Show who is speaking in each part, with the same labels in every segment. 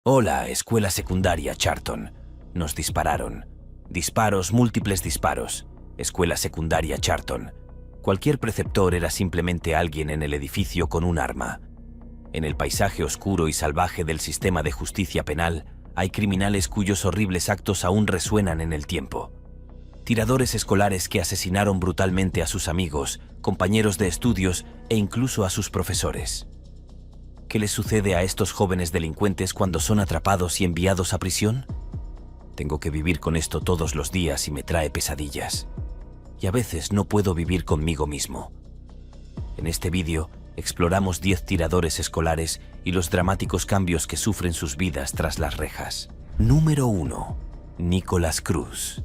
Speaker 1: Hola, escuela secundaria Charlton. Nos dispararon. Disparos, múltiples disparos. Escuela secundaria Charlton. Cualquier preceptor era simplemente alguien en el edificio con un arma. En el paisaje oscuro y salvaje del sistema de justicia penal, hay criminales cuyos horribles actos aún resuenan en el tiempo. Tiradores escolares que asesinaron brutalmente a sus amigos, compañeros de estudios e incluso a sus profesores. ¿Qué les sucede a estos jóvenes delincuentes cuando son atrapados y enviados a prisión? Tengo que vivir con esto todos los días y me trae pesadillas. Y a veces no puedo vivir conmigo mismo. En este vídeo exploramos 10 tiradores escolares y los dramáticos cambios que sufren sus vidas tras las rejas. Número 1. Nicholas Cruz.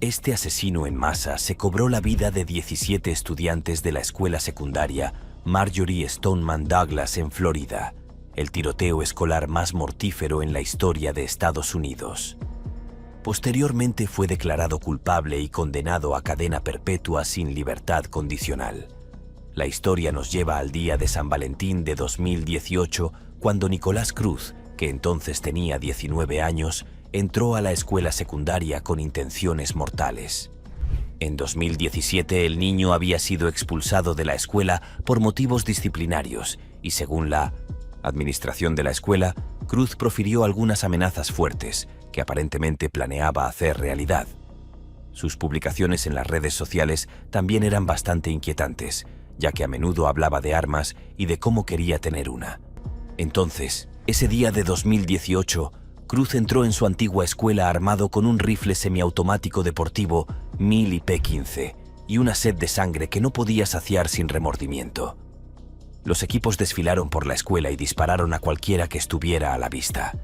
Speaker 1: Este asesino en masa se cobró la vida de 17 estudiantes de la escuela secundaria Marjory Stoneman Douglas en Florida, el tiroteo escolar más mortífero en la historia de Estados Unidos. Posteriormente fue declarado culpable y condenado a cadena perpetua sin libertad condicional. La historia nos lleva al día de San Valentín de 2018, cuando Nicholas Cruz, que entonces tenía 19 años, entró a la escuela secundaria con intenciones mortales. En 2017, el niño había sido expulsado de la escuela por motivos disciplinarios y, según la administración de la escuela, Cruz profirió algunas amenazas fuertes que aparentemente planeaba hacer realidad. Sus publicaciones en las redes sociales también eran bastante inquietantes, ya que a menudo hablaba de armas y de cómo quería tener una. Entonces, ese día de 2018, Cruz entró en su antigua escuela armado con un rifle semiautomático deportivo Mil P15 y una sed de sangre que no podía saciar sin remordimiento. Los equipos desfilaron por la escuela y dispararon a cualquiera que estuviera a la vista.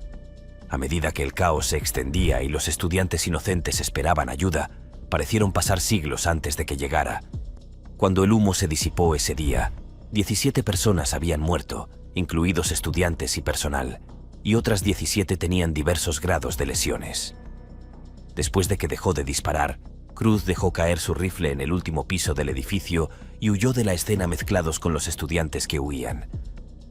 Speaker 1: A medida que el caos se extendía y los estudiantes inocentes esperaban ayuda, parecieron pasar siglos antes de que llegara. Cuando el humo se disipó ese día, 17 personas habían muerto, incluidos estudiantes y personal, y otras 17 tenían diversos grados de lesiones. Después de que dejó de disparar, Cruz dejó caer su rifle en el último piso del edificio y huyó de la escena mezclados con los estudiantes que huían.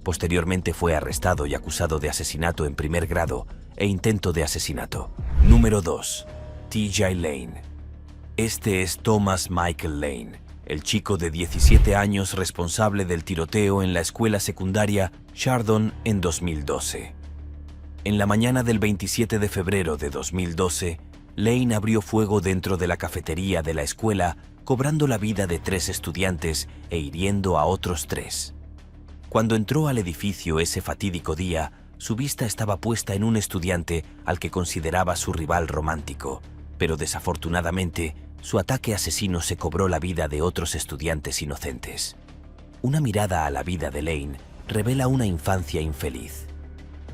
Speaker 1: Posteriormente fue arrestado y acusado de asesinato en primer grado e intento de asesinato. Número 2. T.J. Lane. Este es Thomas Michael Lane, el chico de 17 años responsable del tiroteo en la escuela secundaria Charlton en 2012. En la mañana del 27 de febrero de 2012, Lane abrió fuego dentro de la cafetería de la escuela, cobrando la vida de 3 estudiantes e hiriendo a otros 3. Cuando entró al edificio ese fatídico día, su vista estaba puesta en un estudiante al que consideraba su rival romántico, pero desafortunadamente, su ataque asesino se cobró la vida de otros estudiantes inocentes. Una mirada a la vida de Lane revela una infancia infeliz.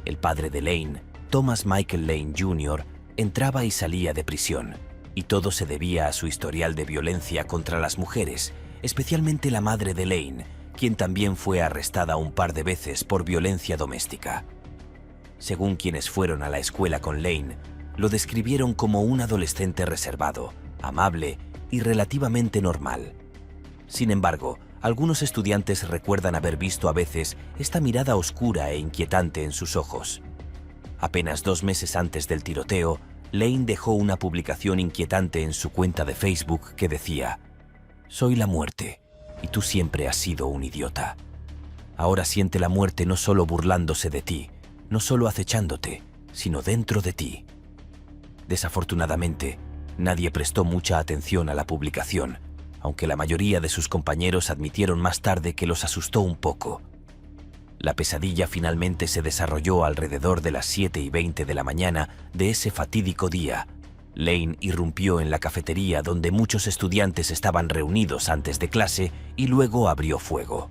Speaker 1: El padre de Lane, Thomas Michael Lane Jr., entraba y salía de prisión, y todo se debía a su historial de violencia contra las mujeres, especialmente la madre de Lane, quien también fue arrestada un par de veces por violencia doméstica. Según quienes fueron a la escuela con Lane, lo describieron como un adolescente reservado, amable y relativamente normal. Sin embargo, algunos estudiantes recuerdan haber visto a veces esta mirada oscura e inquietante en sus ojos. Apenas 2 meses antes del tiroteo, Lane dejó una publicación inquietante en su cuenta de Facebook que decía: «Soy la muerte, y tú siempre has sido un idiota. Ahora siente la muerte no solo burlándose de ti, no solo acechándote, sino dentro de ti». Desafortunadamente, nadie prestó mucha atención a la publicación, aunque la mayoría de sus compañeros admitieron más tarde que los asustó un poco. La pesadilla finalmente se desarrolló alrededor de las 7:20 de la mañana de ese fatídico día. Lane irrumpió en la cafetería donde muchos estudiantes estaban reunidos antes de clase y luego abrió fuego.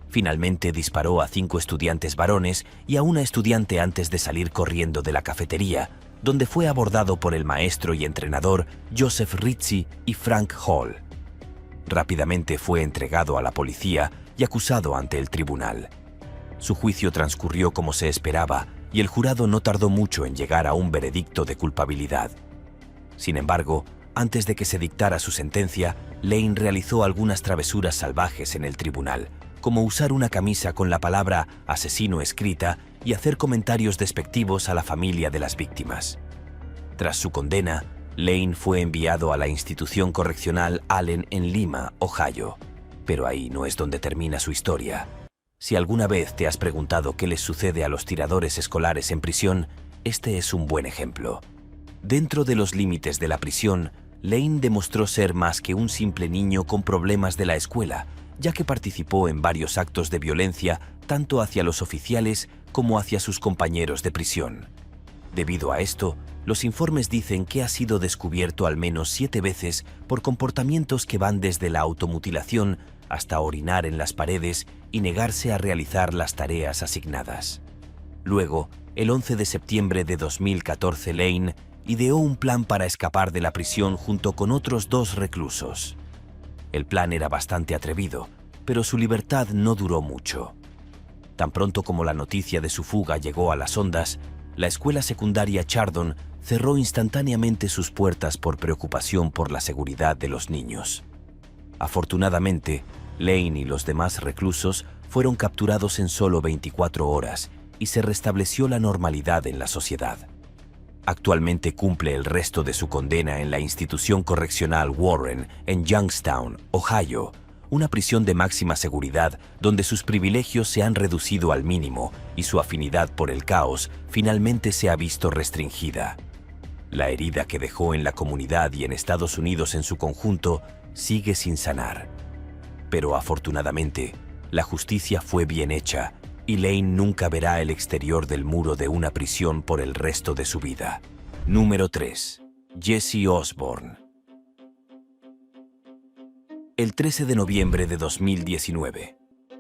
Speaker 1: Finalmente disparó a 5 estudiantes varones y a una estudiante antes de salir corriendo de la cafetería, donde fue abordado por el maestro y entrenador Joseph Ritchie y Frank Hall. Rápidamente fue entregado a la policía y acusado ante el tribunal. Su juicio transcurrió como se esperaba y el jurado no tardó mucho en llegar a un veredicto de culpabilidad. Sin embargo, antes de que se dictara su sentencia, Lane realizó algunas travesuras salvajes en el tribunal, como usar una camisa con la palabra asesino escrita y hacer comentarios despectivos a la familia de las víctimas. Tras su condena, Lane fue enviado a la institución correccional Allen en Lima, Ohio. Pero ahí no es donde termina su historia. Si alguna vez te has preguntado qué les sucede a los tiradores escolares en prisión, este es un buen ejemplo. Dentro de los límites de la prisión, Lane demostró ser más que un simple niño con problemas de la escuela, ya que participó en varios actos de violencia tanto hacia los oficiales como hacia sus compañeros de prisión. Debido a esto, los informes dicen que ha sido descubierto al menos 7 veces por comportamientos que van desde la automutilación hasta orinar en las paredes y negarse a realizar las tareas asignadas. Luego, el 11 de septiembre de 2014, Lane ideó un plan para escapar de la prisión junto con otros 2 reclusos. El plan era bastante atrevido, pero su libertad no duró mucho. Tan pronto como la noticia de su fuga llegó a las ondas, la escuela secundaria Chardon cerró instantáneamente sus puertas por preocupación por la seguridad de los niños. Afortunadamente, Lane y los demás reclusos fueron capturados en solo 24 horas y se restableció la normalidad en la sociedad. Actualmente cumple el resto de su condena en la institución correccional Warren en Youngstown, Ohio, una prisión de máxima seguridad donde sus privilegios se han reducido al mínimo y su afinidad por el caos finalmente se ha visto restringida. La herida que dejó en la comunidad y en Estados Unidos en su conjunto sigue sin sanar. Pero afortunadamente, la justicia fue bien hecha y Lane nunca verá el exterior del muro de una prisión por el resto de su vida. Número 3. Jesse Osborne. El 13 de noviembre de 2019,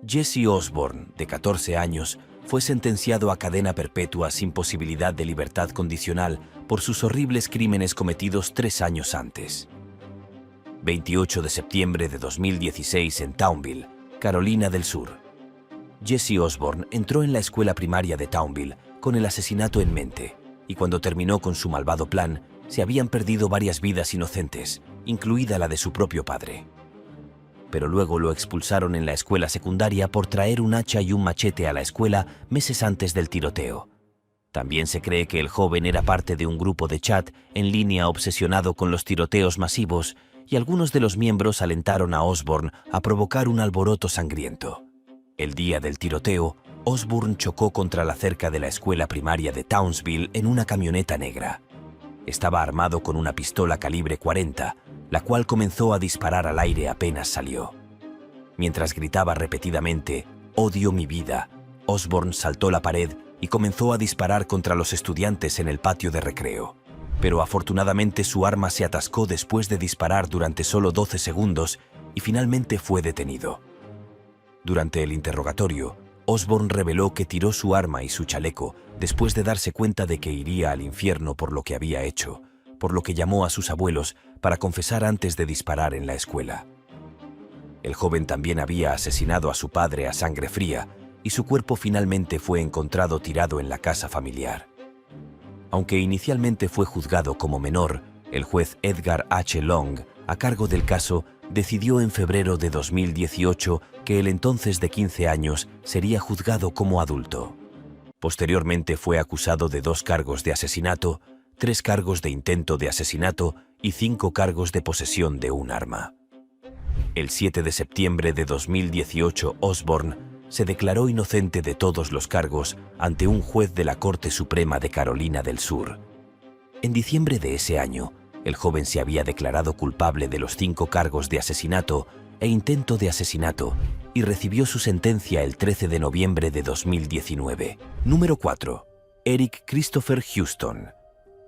Speaker 1: Jesse Osborne, de 14 años, fue sentenciado a cadena perpetua sin posibilidad de libertad condicional por sus horribles crímenes cometidos 3 años antes. 28 de septiembre de 2016 en Townville, Carolina del Sur. Jesse Osborne entró en la escuela primaria de Townville con el asesinato en mente, y cuando terminó con su malvado plan, se habían perdido varias vidas inocentes, incluida la de su propio padre. Pero luego lo expulsaron en la escuela secundaria por traer un hacha y un machete a la escuela meses antes del tiroteo. También se cree que el joven era parte de un grupo de chat en línea obsesionado con los tiroteos masivos y algunos de los miembros alentaron a Osborne a provocar un alboroto sangriento. El día del tiroteo, Osborne chocó contra la cerca de la escuela primaria de Townsville en una camioneta negra. Estaba armado con una pistola calibre 40, la cual comenzó a disparar al aire apenas salió. Mientras gritaba repetidamente, «Odio mi vida», Osborne saltó la pared y comenzó a disparar contra los estudiantes en el patio de recreo. Pero afortunadamente su arma se atascó después de disparar durante solo 12 segundos y finalmente fue detenido. Durante el interrogatorio, Osborne reveló que tiró su arma y su chaleco después de darse cuenta de que iría al infierno por lo que había hecho, por lo que llamó a sus abuelos para confesar antes de disparar en la escuela. El joven también había asesinado a su padre a sangre fría y su cuerpo finalmente fue encontrado tirado en la casa familiar. Aunque inicialmente fue juzgado como menor, el juez Edgar H. Long, a cargo del caso, decidió en febrero de 2018 que el entonces de 15 años sería juzgado como adulto. Posteriormente fue acusado de 2 cargos de asesinato, 3 cargos de intento de asesinato y 5 cargos de posesión de un arma. El 7 de septiembre de 2018, Osborne se declaró inocente de todos los cargos ante un juez de la Corte Suprema de Carolina del Sur. En diciembre de ese año, el joven se había declarado culpable de los 5 cargos de asesinato e intento de asesinato y recibió su sentencia el 13 de noviembre de 2019. Número 4. Eric Christopher Houston.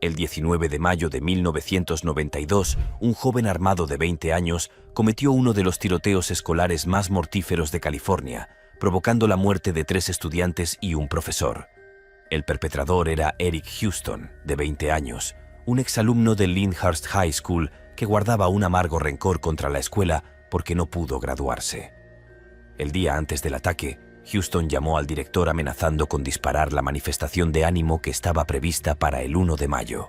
Speaker 1: El 19 de mayo de 1992, un joven armado de 20 años cometió uno de los tiroteos escolares más mortíferos de California, provocando la muerte de 3 estudiantes y un profesor. El perpetrador era Eric Houston, de 20 años, un exalumno del Lyndhurst High School que guardaba un amargo rencor contra la escuela porque no pudo graduarse. El día antes del ataque, Houston llamó al director amenazando con disparar la manifestación de ánimo que estaba prevista para el 1 de mayo.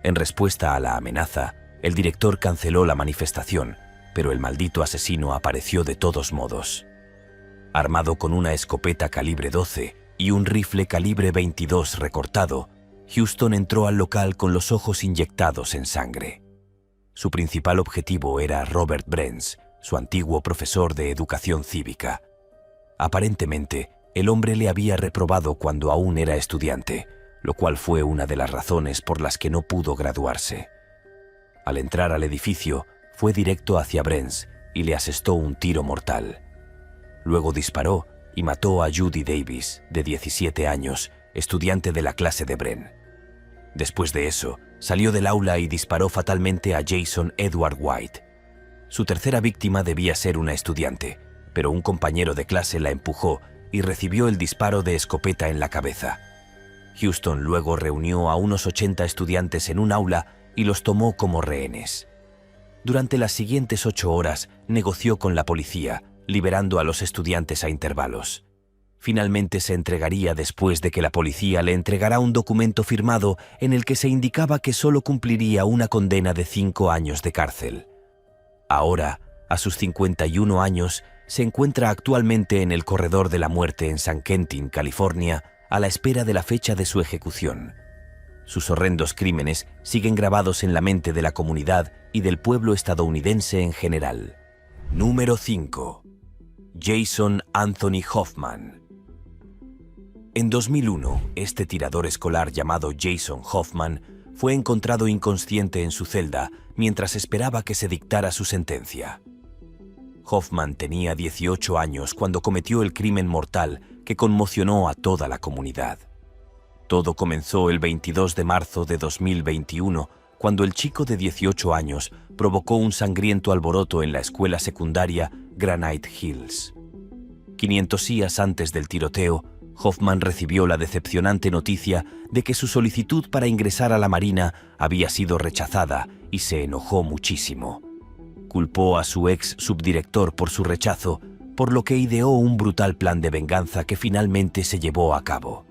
Speaker 1: En respuesta a la amenaza, el director canceló la manifestación, pero el maldito asesino apareció de todos modos. Armado con una escopeta calibre 12, y un rifle calibre 22 recortado, Houston entró al local con los ojos inyectados en sangre. Su principal objetivo era Robert Brenz, su antiguo profesor de educación cívica. Aparentemente, el hombre le había reprobado cuando aún era estudiante, lo cual fue una de las razones por las que no pudo graduarse. Al entrar al edificio, fue directo hacia Brenz y le asestó un tiro mortal. Luego disparó y mató a Judy Davis, de 17 años, estudiante de la clase de Bren. Después de eso, salió del aula y disparó fatalmente a Jason Edward White. Su tercera víctima debía ser una estudiante, pero un compañero de clase la empujó y recibió el disparo de escopeta en la cabeza. Houston luego reunió a unos 80 estudiantes en un aula y los tomó como rehenes. Durante las siguientes 8 horas negoció con la policía, liberando a los estudiantes a intervalos. Finalmente se entregaría después de que la policía le entregara un documento firmado en el que se indicaba que solo cumpliría una condena de 5 años de cárcel. Ahora, a sus 51 años, se encuentra actualmente en el corredor de la muerte en San Quentin, California, a la espera de la fecha de su ejecución. Sus horrendos crímenes siguen grabados en la mente de la comunidad y del pueblo estadounidense en general. Número 5. Jason Anthony Hoffman. En 2001, este tirador escolar llamado Jason Hoffman fue encontrado inconsciente en su celda mientras esperaba que se dictara su sentencia. Hoffman tenía 18 años cuando cometió el crimen mortal que conmocionó a toda la comunidad. Todo comenzó el 22 de marzo de 2021, cuando el chico de 18 años provocó un sangriento alboroto en la escuela secundaria Granite Hills. 500 días antes del tiroteo, Hoffman recibió la decepcionante noticia de que su solicitud para ingresar a la Marina había sido rechazada y se enojó muchísimo. Culpó a su ex subdirector por su rechazo, por lo que ideó un brutal plan de venganza que finalmente se llevó a cabo.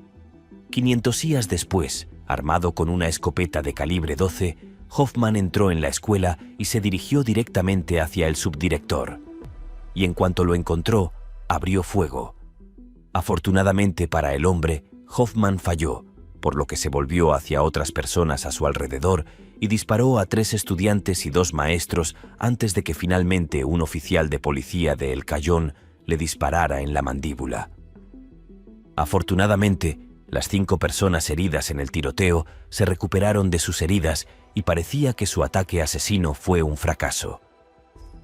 Speaker 1: 500 días después, armado con una escopeta de calibre 12, Hoffman entró en la escuela y se dirigió directamente hacia el subdirector. Y en cuanto lo encontró, abrió fuego. Afortunadamente para el hombre, Hoffman falló, por lo que se volvió hacia otras personas a su alrededor y disparó a 3 estudiantes y 2 maestros antes de que finalmente un oficial de policía de El Cayón le disparara en la mandíbula. Afortunadamente, las 5 personas heridas en el tiroteo se recuperaron de sus heridas y parecía que su ataque asesino fue un fracaso.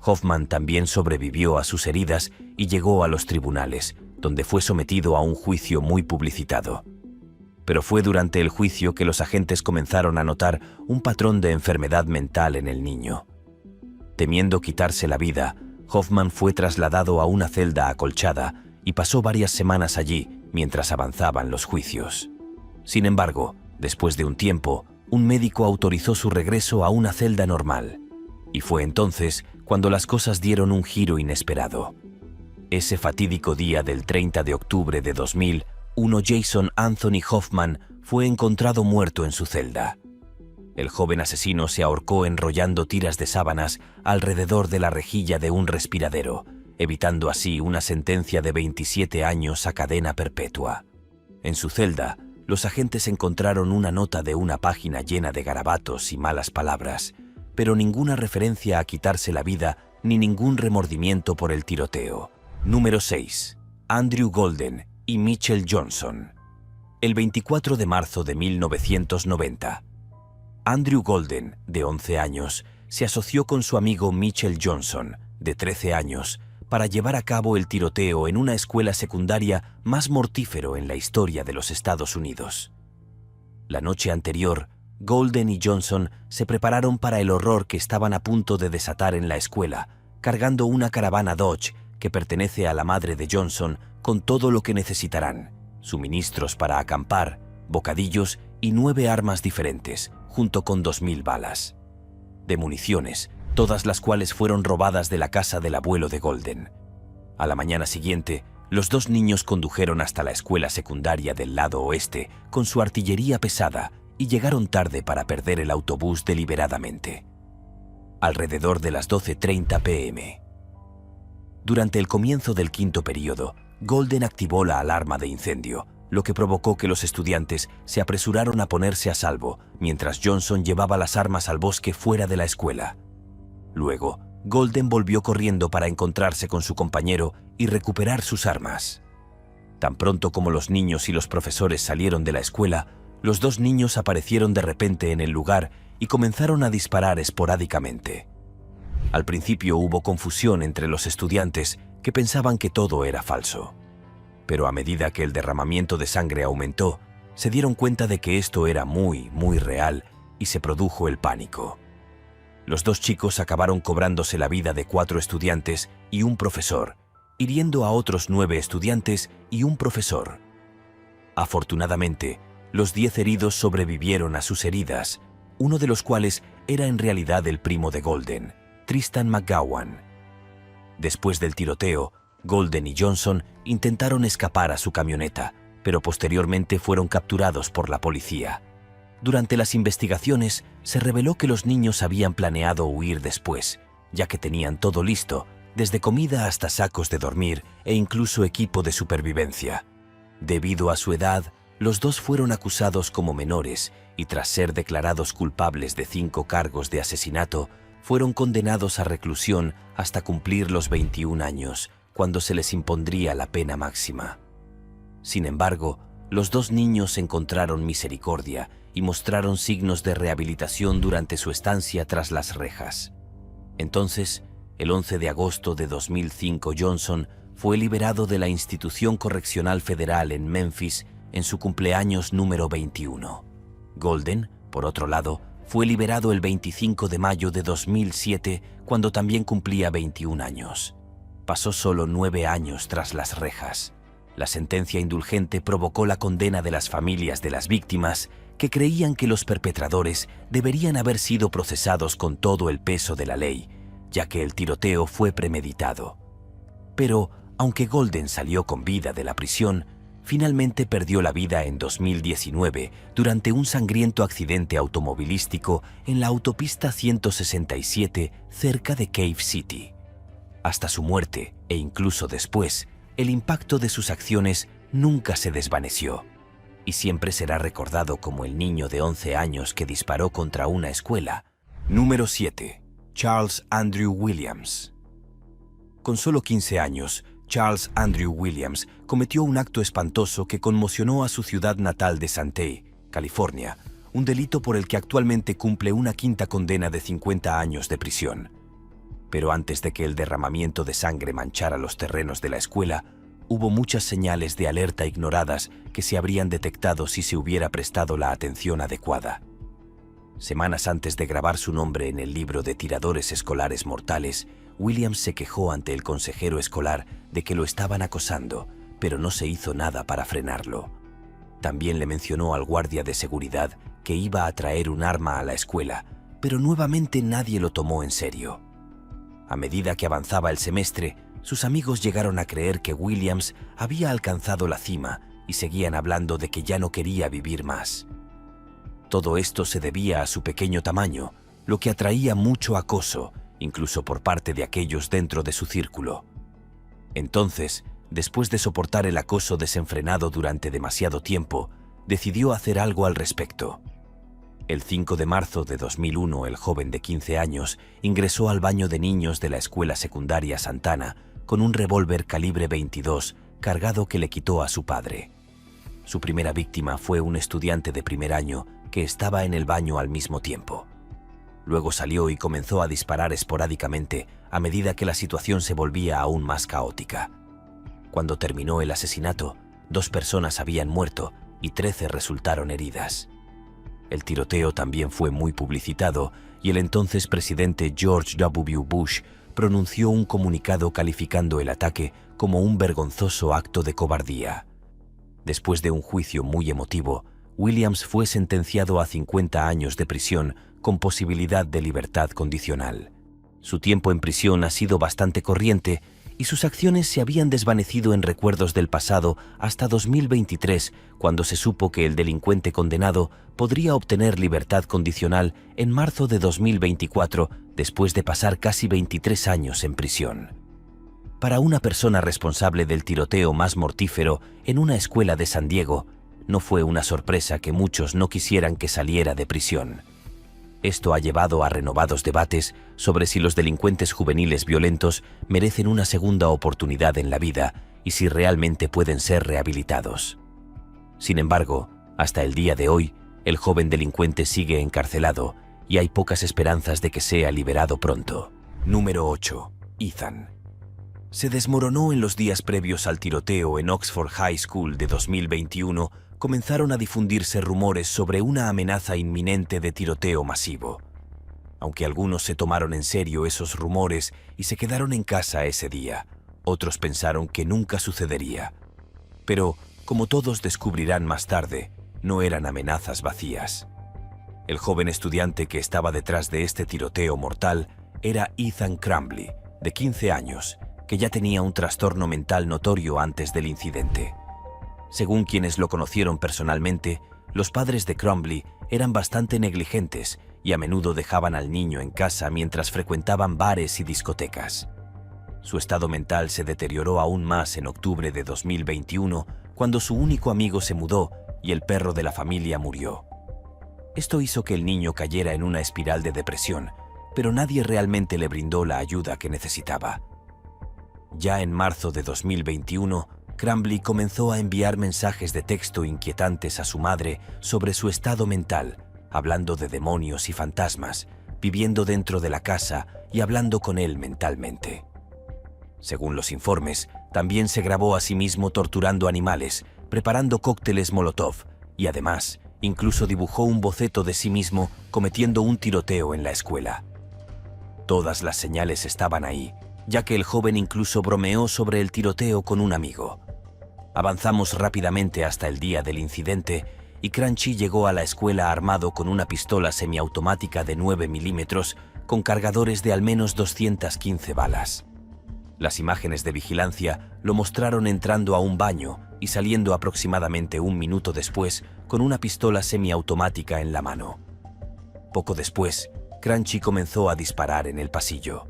Speaker 1: Hoffman también sobrevivió a sus heridas y llegó a los tribunales, donde fue sometido a un juicio muy publicitado. Pero fue durante el juicio que los agentes comenzaron a notar un patrón de enfermedad mental en el niño. Temiendo quitarse la vida, Hoffman fue trasladado a una celda acolchada y pasó varias semanas allí mientras avanzaban los juicios. Sin embargo, después de un tiempo, un médico autorizó su regreso a una celda normal. Y fue entonces cuando las cosas dieron un giro inesperado. Ese fatídico día del 30 de octubre de 2001, Jason Anthony Hoffman fue encontrado muerto en su celda. El joven asesino se ahorcó enrollando tiras de sábanas alrededor de la rejilla de un respiradero, evitando así una sentencia de 27 años a cadena perpetua. En su celda, los agentes encontraron una nota de una página llena de garabatos y malas palabras, pero ninguna referencia a quitarse la vida ni ningún remordimiento por el tiroteo. Número 6. Andrew Golden y Mitchell Johnson. El 24 de marzo de 1990. Andrew Golden, de 11 años, se asoció con su amigo Mitchell Johnson, de 13 años, para llevar a cabo el tiroteo en una escuela secundaria más mortífero en la historia de los Estados Unidos. La noche anterior, Golden y Johnson se prepararon para el horror que estaban a punto de desatar en la escuela, cargando una caravana Dodge que pertenece a la madre de Johnson con todo lo que necesitarán: suministros para acampar, bocadillos y 9 armas diferentes, junto con 2000 balas de municiones, todas las cuales fueron robadas de la casa del abuelo de Golden. A la mañana siguiente, los 2 niños condujeron hasta la escuela secundaria del lado oeste con su artillería pesada y llegaron tarde para perder el autobús deliberadamente. Alrededor de las 12:30 p.m. Durante el comienzo del quinto período, Golden activó la alarma de incendio, lo que provocó que los estudiantes se apresuraron a ponerse a salvo, mientras Johnson llevaba las armas al bosque fuera de la escuela. Luego, Golden volvió corriendo para encontrarse con su compañero y recuperar sus armas. Tan pronto como los niños y los profesores salieron de la escuela, los dos niños aparecieron de repente en el lugar y comenzaron a disparar esporádicamente. Al principio hubo confusión entre los estudiantes que pensaban que todo era falso. Pero a medida que el derramamiento de sangre aumentó, se dieron cuenta de que esto era muy real y se produjo el pánico. Los dos chicos acabaron cobrándose la vida de 4 estudiantes y un profesor, hiriendo a otros 9 estudiantes y un profesor. Afortunadamente, los 10 heridos sobrevivieron a sus heridas, uno de los cuales era en realidad el primo de Golden, Tristan McGowan. Después del tiroteo, Golden y Johnson intentaron escapar a su camioneta, pero posteriormente fueron capturados por la policía. Durante las investigaciones, se reveló que los niños habían planeado huir después, ya que tenían todo listo, desde comida hasta sacos de dormir e incluso equipo de supervivencia. Debido a su edad, los dos fueron acusados como menores y tras ser declarados culpables de 5 cargos de asesinato, fueron condenados a reclusión hasta cumplir los 21 años, cuando se les impondría la pena máxima. Sin embargo, los dos niños encontraron misericordia y mostraron signos de rehabilitación durante su estancia tras las rejas. Entonces, el 11 de agosto de 2005, Johnson fue liberado de la institución correccional federal en Memphis en su cumpleaños número 21. Golden, por otro lado, fue liberado el 25 de mayo de 2007, cuando también cumplía 21 años. Pasó solo 9 años tras las rejas. La sentencia indulgente provocó la condena de las familias de las víctimas, que creían que los perpetradores deberían haber sido procesados con todo el peso de la ley, ya que el tiroteo fue premeditado. Pero, aunque Golden salió con vida de la prisión, finalmente perdió la vida en 2019 durante un sangriento accidente automovilístico en la autopista 167 cerca de Cave City. Hasta su muerte, e incluso después, el impacto de sus acciones nunca se desvaneció, y siempre será recordado como el niño de 11 años que disparó contra una escuela. Número 7. Charles Andrew Williams. Con solo 15 años, Charles Andrew Williams cometió un acto espantoso que conmocionó a su ciudad natal de Santee, California, un delito por el que actualmente cumple una 5ª condena de 50 años de prisión. Pero antes de que el derramamiento de sangre manchara los terrenos de la escuela, hubo muchas señales de alerta ignoradas que se habrían detectado si se hubiera prestado la atención adecuada. Semanas antes de grabar su nombre en el libro de tiradores escolares mortales, Williams se quejó ante el consejero escolar de que lo estaban acosando, pero no se hizo nada para frenarlo. También le mencionó al guardia de seguridad que iba a traer un arma a la escuela, pero nuevamente nadie lo tomó en serio. A medida que avanzaba el semestre, sus amigos llegaron a creer que Williams había alcanzado la cima y seguían hablando de que ya no quería vivir más. Todo esto se debía a su pequeño tamaño, lo que atraía mucho acoso, incluso por parte de aquellos dentro de su círculo. Entonces, después de soportar el acoso desenfrenado durante demasiado tiempo, decidió hacer algo al respecto. El 5 de marzo de 2001, el joven de 15 años ingresó al baño de niños de la escuela secundaria Santana con un revólver calibre 22 cargado que le quitó a su padre. Su primera víctima fue un estudiante de primer año que estaba en el baño al mismo tiempo. Luego salió y comenzó a disparar esporádicamente a medida que la situación se volvía aún más caótica. Cuando terminó el asesinato, 2 personas habían muerto y 13 resultaron heridas. El tiroteo también fue muy publicitado y el entonces presidente George W. Bush pronunció un comunicado calificando el ataque como un vergonzoso acto de cobardía. Después de un juicio muy emotivo, Williams fue sentenciado a 50 años de prisión con posibilidad de libertad condicional. Su tiempo en prisión ha sido bastante corriente y sus acciones se habían desvanecido en recuerdos del pasado hasta 2023, cuando se supo que el delincuente condenado podría obtener libertad condicional en marzo de 2024, después de pasar casi 23 años en prisión. Para una persona responsable del tiroteo más mortífero en una escuela de San Diego, no fue una sorpresa que muchos no quisieran que saliera de prisión. Esto ha llevado a renovados debates sobre si los delincuentes juveniles violentos merecen una segunda oportunidad en la vida y si realmente pueden ser rehabilitados. Sin embargo, hasta el día de hoy, el joven delincuente sigue encarcelado y hay pocas esperanzas de que sea liberado pronto. Número 8. Ethan. Se desmoronó en los días previos al tiroteo en Oxford High School de 2021. Comenzaron a difundirse rumores sobre una amenaza inminente de tiroteo masivo. Aunque algunos se tomaron en serio esos rumores y se quedaron en casa ese día, otros pensaron que nunca sucedería. Pero, como todos descubrirán más tarde, no eran amenazas vacías. El joven estudiante que estaba detrás de este tiroteo mortal era Ethan Crumbley, de 15 años, que ya tenía un trastorno mental notorio antes del incidente. Según quienes lo conocieron personalmente, los padres de Crumbley eran bastante negligentes y a menudo dejaban al niño en casa mientras frecuentaban bares y discotecas. Su estado mental se deterioró aún más en octubre de 2021, cuando su único amigo se mudó y el perro de la familia murió. Esto hizo que el niño cayera en una espiral de depresión, pero nadie realmente le brindó la ayuda que necesitaba. Ya en marzo de 2021, Crumbley comenzó a enviar mensajes de texto inquietantes a su madre sobre su estado mental, hablando de demonios y fantasmas, viviendo dentro de la casa y hablando con él mentalmente. Según los informes, también se grabó a sí mismo torturando animales, preparando cócteles Molotov y además, incluso dibujó un boceto de sí mismo cometiendo un tiroteo en la escuela. Todas las señales estaban ahí, ya que el joven incluso bromeó sobre el tiroteo con un amigo. Avanzamos rápidamente hasta el día del incidente y Crumbley llegó a la escuela armado con una pistola semiautomática de 9 milímetros con cargadores de al menos 215 balas. Las imágenes de vigilancia lo mostraron entrando a un baño y saliendo aproximadamente un minuto después con una pistola semiautomática en la mano. Poco después, Crumbley comenzó a disparar en el pasillo.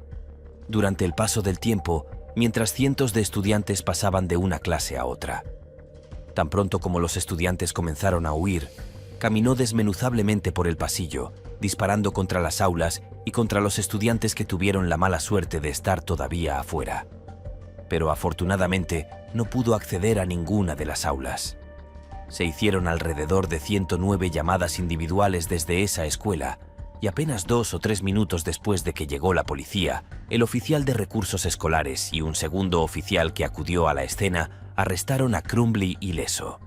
Speaker 1: Durante el paso del tiempo, mientras cientos de estudiantes pasaban de una clase a otra. Tan pronto como los estudiantes comenzaron a huir, caminó desmenuzablemente por el pasillo, disparando contra las aulas y contra los estudiantes que tuvieron la mala suerte de estar todavía afuera. Pero afortunadamente no pudo acceder a ninguna de las aulas. Se hicieron alrededor de 109 llamadas individuales desde esa escuela, y apenas 2 o 3 minutos después de que llegó la policía, el oficial de recursos escolares y un segundo oficial que acudió a la escena arrestaron a Crumbley ileso.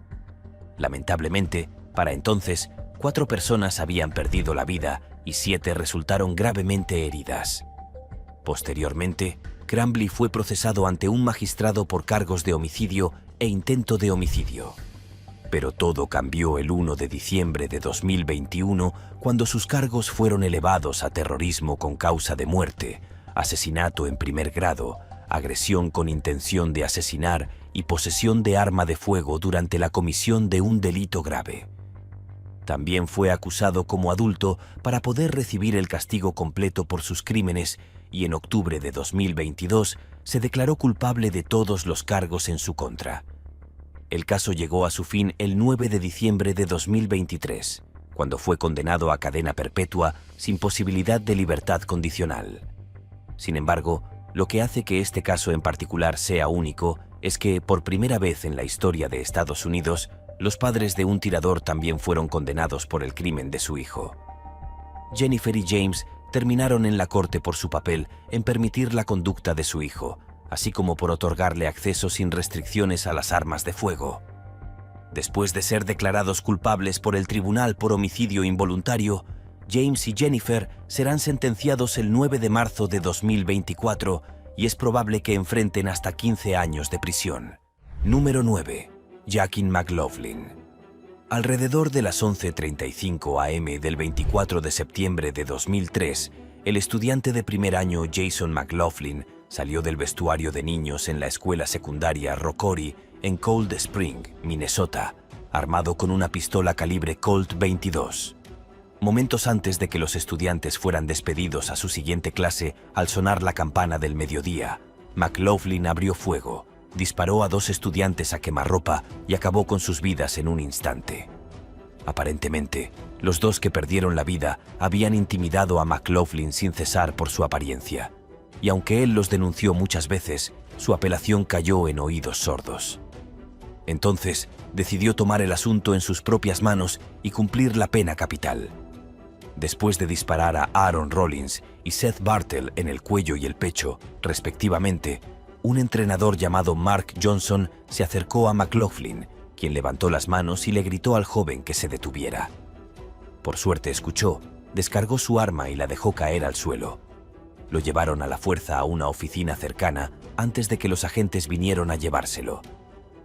Speaker 1: Lamentablemente, para entonces, 4 personas habían perdido la vida y 7 resultaron gravemente heridas. Posteriormente, Crumbley fue procesado ante un magistrado por cargos de homicidio e intento de homicidio. Pero todo cambió el 1 de diciembre de 2021 cuando sus cargos fueron elevados a terrorismo con causa de muerte, asesinato en primer grado, agresión con intención de asesinar y posesión de arma de fuego durante la comisión de un delito grave. También fue acusado como adulto para poder recibir el castigo completo por sus crímenes y en octubre de 2022 se declaró culpable de todos los cargos en su contra. El caso llegó a su fin el 9 de diciembre de 2023, cuando fue condenado a cadena perpetua sin posibilidad de libertad condicional. Sin embargo, lo que hace que este caso en particular sea único es que, por primera vez en la historia de Estados Unidos, los padres de un tirador también fueron condenados por el crimen de su hijo. Jennifer y James terminaron en la corte por su papel en permitir la conducta de su hijo, así como por otorgarle acceso sin restricciones a las armas de fuego. Después de ser declarados culpables por el tribunal por homicidio involuntario, James y Jennifer serán sentenciados el 9 de marzo de 2024 y es probable que enfrenten hasta 15 años de prisión. Número 9. Jacqueline McLaughlin. Alrededor de las 11:35 am del 24 de septiembre de 2003, el estudiante de primer año Jason McLaughlin salió del vestuario de niños en la escuela secundaria Rocori en Cold Spring, Minnesota, armado con una pistola calibre Colt 22. Momentos antes de que los estudiantes fueran despedidos a su siguiente clase al sonar la campana del mediodía, McLaughlin abrió fuego, disparó a 2 estudiantes a quemarropa y acabó con sus vidas en un instante. Aparentemente, los 2 que perdieron la vida habían intimidado a McLaughlin sin cesar por su apariencia, y aunque él los denunció muchas veces, su apelación cayó en oídos sordos. Entonces, decidió tomar el asunto en sus propias manos y cumplir la pena capital. Después de disparar a Aaron Rollins y Seth Bartel en el cuello y el pecho, respectivamente, un entrenador llamado Mark Johnson se acercó a McLaughlin, quien levantó las manos y le gritó al joven que se detuviera. Por suerte escuchó, descargó su arma y la dejó caer al suelo. Lo llevaron a la fuerza a una oficina cercana antes de que los agentes vinieran a llevárselo.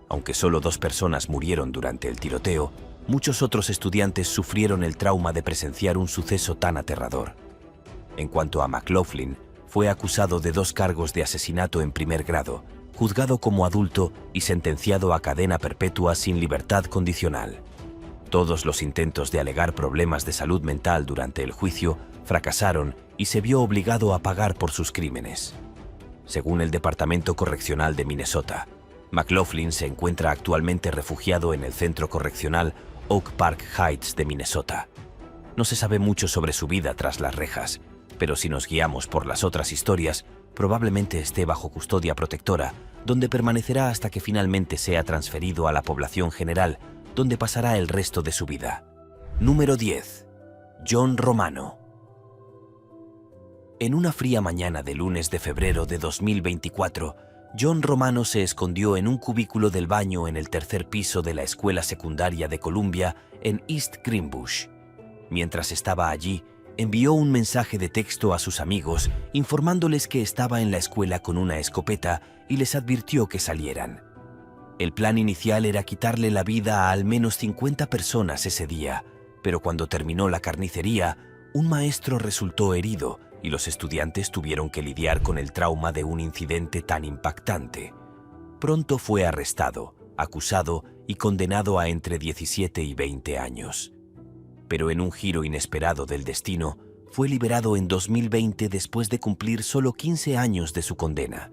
Speaker 1: Aunque solo 2 personas murieron durante el tiroteo, muchos otros estudiantes sufrieron el trauma de presenciar un suceso tan aterrador. En cuanto a McLaughlin, fue acusado de 2 cargos de asesinato en primer grado, juzgado como adulto y sentenciado a cadena perpetua sin libertad condicional. Todos los intentos de alegar problemas de salud mental durante el juicio fracasaron y se vio obligado a pagar por sus crímenes. Según el Departamento Correccional de Minnesota, McLaughlin se encuentra actualmente refugiado en el Centro Correccional Oak Park Heights de Minnesota. No se sabe mucho sobre su vida tras las rejas, pero si nos guiamos por las otras historias, probablemente esté bajo custodia protectora, donde permanecerá hasta que finalmente sea transferido a la población general, donde pasará el resto de su vida. Número 10. John Romano. En una fría mañana de lunes de febrero de 2024, John Romano se escondió en un cubículo del baño en el 3er piso de la escuela secundaria de Columbia en East Greenbush. Mientras estaba allí, envió un mensaje de texto a sus amigos informándoles que estaba en la escuela con una escopeta y les advirtió que salieran. El plan inicial era quitarle la vida a al menos 50 personas ese día, pero cuando terminó la carnicería, un maestro resultó herido y los estudiantes tuvieron que lidiar con el trauma de un incidente tan impactante. Pronto fue arrestado, acusado y condenado a entre 17 y 20 años. Pero en un giro inesperado del destino, fue liberado en 2020 después de cumplir solo 15 años de su condena.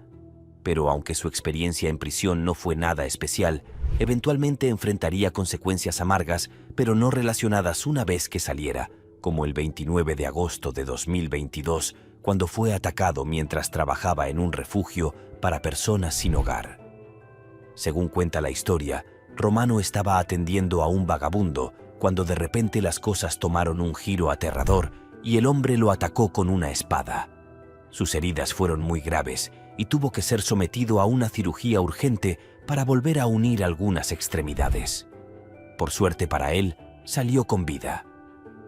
Speaker 1: Pero aunque su experiencia en prisión no fue nada especial, eventualmente enfrentaría consecuencias amargas, pero no relacionadas una vez que saliera, como el 29 de agosto de 2022, cuando fue atacado mientras trabajaba en un refugio para personas sin hogar. Según cuenta la historia, Romano estaba atendiendo a un vagabundo cuando de repente las cosas tomaron un giro aterrador y el hombre lo atacó con una espada. Sus heridas fueron muy graves y tuvo que ser sometido a una cirugía urgente para volver a unir algunas extremidades. Por suerte para él, salió con vida.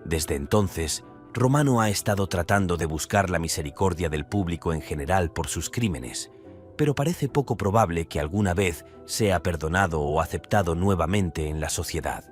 Speaker 1: Desde entonces, Romano ha estado tratando de buscar la misericordia del público en general por sus crímenes, pero parece poco probable que alguna vez sea perdonado o aceptado nuevamente en la sociedad.